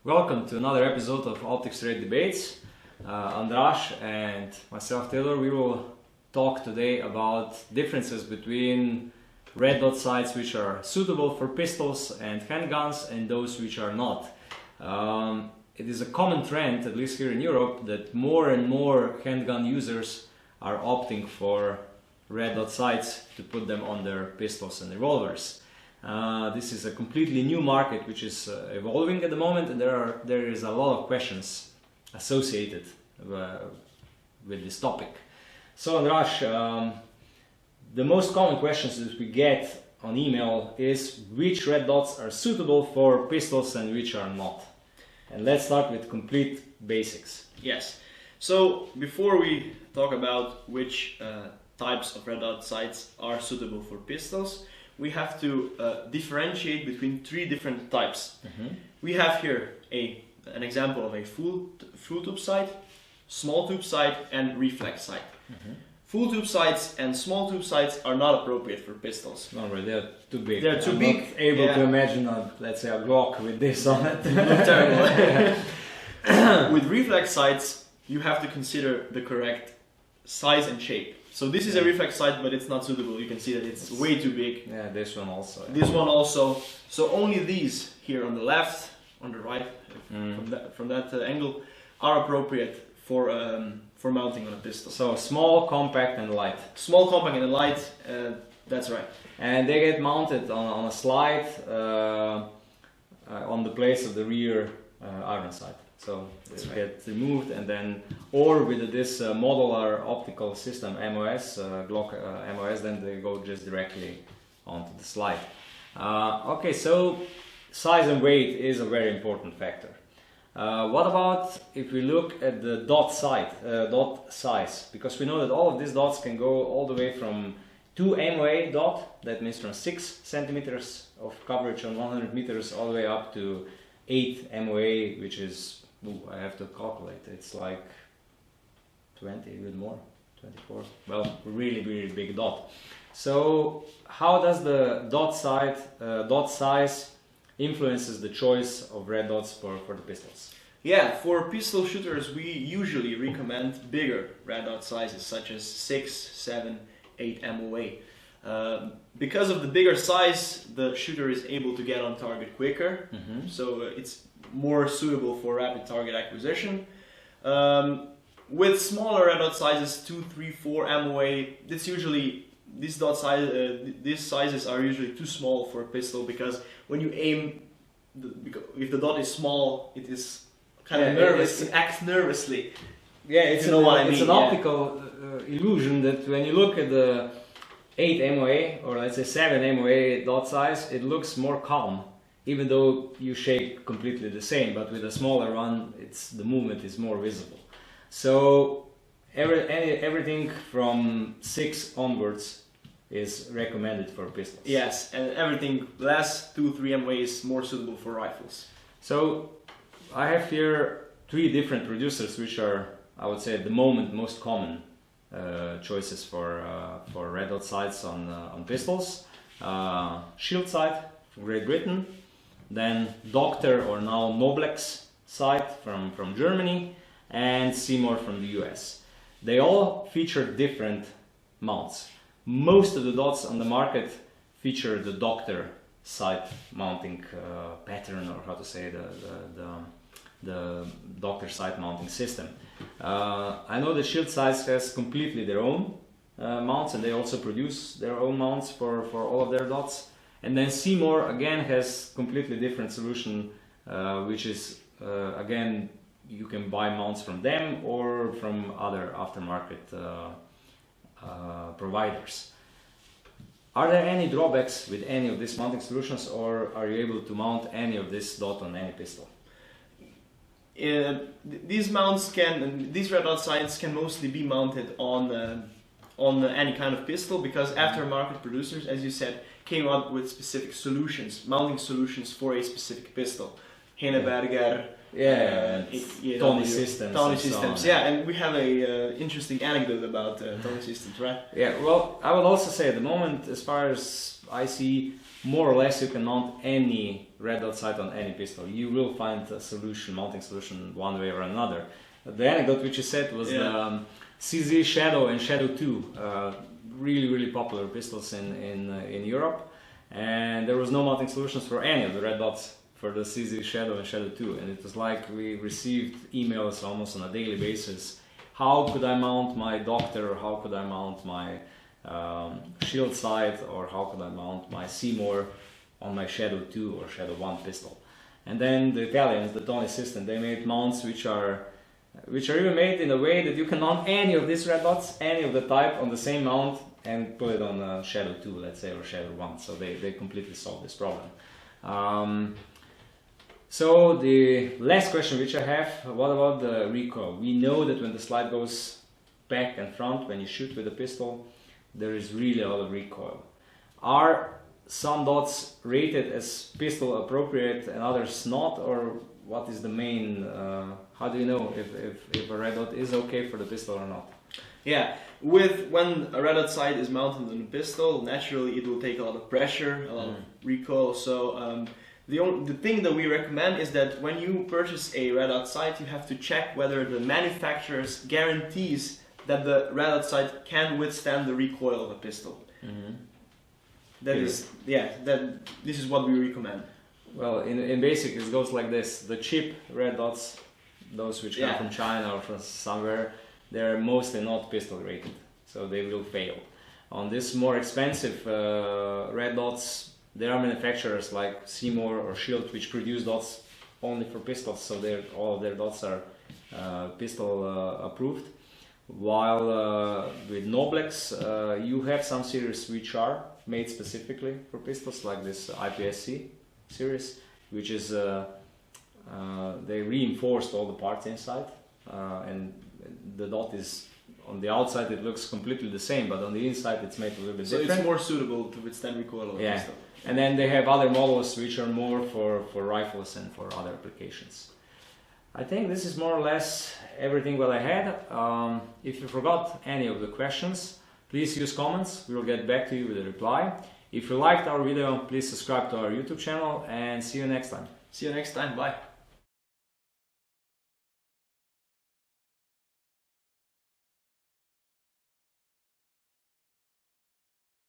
Welcome to another episode of Optics Trade Debates. Andras and myself, Taylor, we will talk today about differences between red dot sights which are suitable for pistols and handguns and those which are not. It is a common trend, at least here in Europe, that more and more handgun users are opting for red dot sights to put them on their pistols and revolvers. This is a completely new market which is evolving at the moment, and there is a lot of questions associated with this topic. So Andras, the most common questions that we get on email is which red dots are suitable for pistols and which are not. And let's start with complete basics. Yes. So before we talk about which types of red dot sights are suitable for pistols, we have to differentiate between three different types. We have here an example of a full tube sight, small tube sight, and reflex sight. Full tube sights and small tube sights are not appropriate for pistols. No, right, they're too big. They're too I'm big. not able to imagine, let's say, a Glock with this on it. Terrible. With reflex sights, you have to consider the correct size and shape. So this is a reflex sight, but it's not suitable. You can see that it's way too big. Yeah, this one also. This one also. So only these here on the left, on the right, from that angle, are appropriate for mounting on a pistol. So small, compact, and light. Small, compact, and light. That's right. And they get mounted on a slide on the place of the rear iron sight. So they get removed, and then, or with this modular optical system MOS, Glock MOS, then they go just directly onto the slide. Okay, so size and weight is a very important factor. What about if we look at the dot size? Because we know that all of these dots can go all the way from 2 MOA dot, that means from 6 centimeters of coverage on 100 meters, all the way up to 8 MOA, which is, I have to calculate, it's like 20, even more, 24, well, really, really big dot. So how does the dot size influences the choice of red dots for the pistols? Yeah, for pistol shooters, we usually recommend bigger red dot sizes, such as 6, 7, 8 MOA. Because of the bigger size, the shooter is able to get on target quicker, so it's more suitable for rapid target acquisition. With smaller red dot sizes, 2, 3, 4 MOA, these sizes are usually too small for a pistol, because when you aim, if the dot is small, it is kind of nervous. It acts nervously. Yeah, it's an optical illusion that when you look at the 8 MOA, or let's say 7 MOA dot size, it looks more calm, even though you shape completely the same, but with a smaller one, the movement is more visible. So everything from 6 onwards is recommended for pistols. Yes, and everything less 2, 3 MOA is more suitable for rifles. So I have here 3 different producers, which are, I would say, at the moment most common choices for red dot sights on pistols. Shield sight from Great Britain, then Doctor, or now Noblex sight from Germany, and Seymour from the US. They all feature different mounts. Most of the dots on the market feature the Doctor sight mounting pattern, or how to say, the Doctor sight mounting system. I know that Shield Sights has completely their own mounts, and they also produce their own mounts for all of their dots. And then Seymour again has completely different solution, which is again, you can buy mounts from them or from other aftermarket providers. Are there any drawbacks with any of these mounting solutions, or are you able to mount any of this dot on any pistol? These red dot sights can mostly be mounted on any kind of pistol, because aftermarket producers, as you said, came up with specific solutions, mounting solutions for a specific pistol. Henneberger, Tony Systems. Yeah, and we have a interesting anecdote about Tony Systems, right? Yeah, well, I would also say at the moment, as far as I see, more or less you can mount any red dot sight on any pistol, you will find a solution, mounting solution, one way or another. The anecdote which you said was the CZ Shadow and Shadow 2, really popular pistols in Europe, and there was no mounting solutions for any of the red dots for the CZ Shadow and Shadow 2, and it was like we received emails almost on a daily basis. How could I mount my Doctor, or how could I mount my shield sight, or how could I mount my Seymour on my Shadow 2 or Shadow 1 pistol? And then the Italians, the Tony System, they made mounts which are even made in a way that you can mount any of these red dots, any of the type, on the same mount and put it on a Shadow 2, let's say, or Shadow 1. So they completely solved this problem. So the last question which I have, what about the recoil? We know that when the slide goes back and front, when you shoot with a pistol, there is really a lot of recoil. Are some dots rated as pistol appropriate and others not, or what is the main, how do you know if a red dot is okay for the pistol or not? Yeah, when a red dot sight is mounted on a pistol, naturally it will take a lot of pressure, a lot of recoil. So the thing that we recommend is that when you purchase a red dot sight, you have to check whether the manufacturer guarantees that the red dot sight can withstand the recoil of a pistol. This is what we recommend. Well, in basic, it goes like this: the cheap red dots, those which come from China or from somewhere, they're mostly not pistol rated, so they will fail. On this more expensive red dots, there are manufacturers like Seymour or Shield which produce dots only for pistols, so all of their dots are pistol approved. While with Noblex, you have some series which are made specifically for pistols, like this IPSC series, which is they reinforced all the parts inside, and the dot is on the outside, it looks completely the same, but on the inside it's made a little bit different. So it's more suitable to withstand recoil of a pistol. And then they have other models which are more for rifles and for other applications. I think this is more or less everything what I had. If you forgot any of the questions, please use comments. We will get back to you with a reply. If you liked our video, please subscribe to our YouTube channel, and see you next time. See you next time. Bye.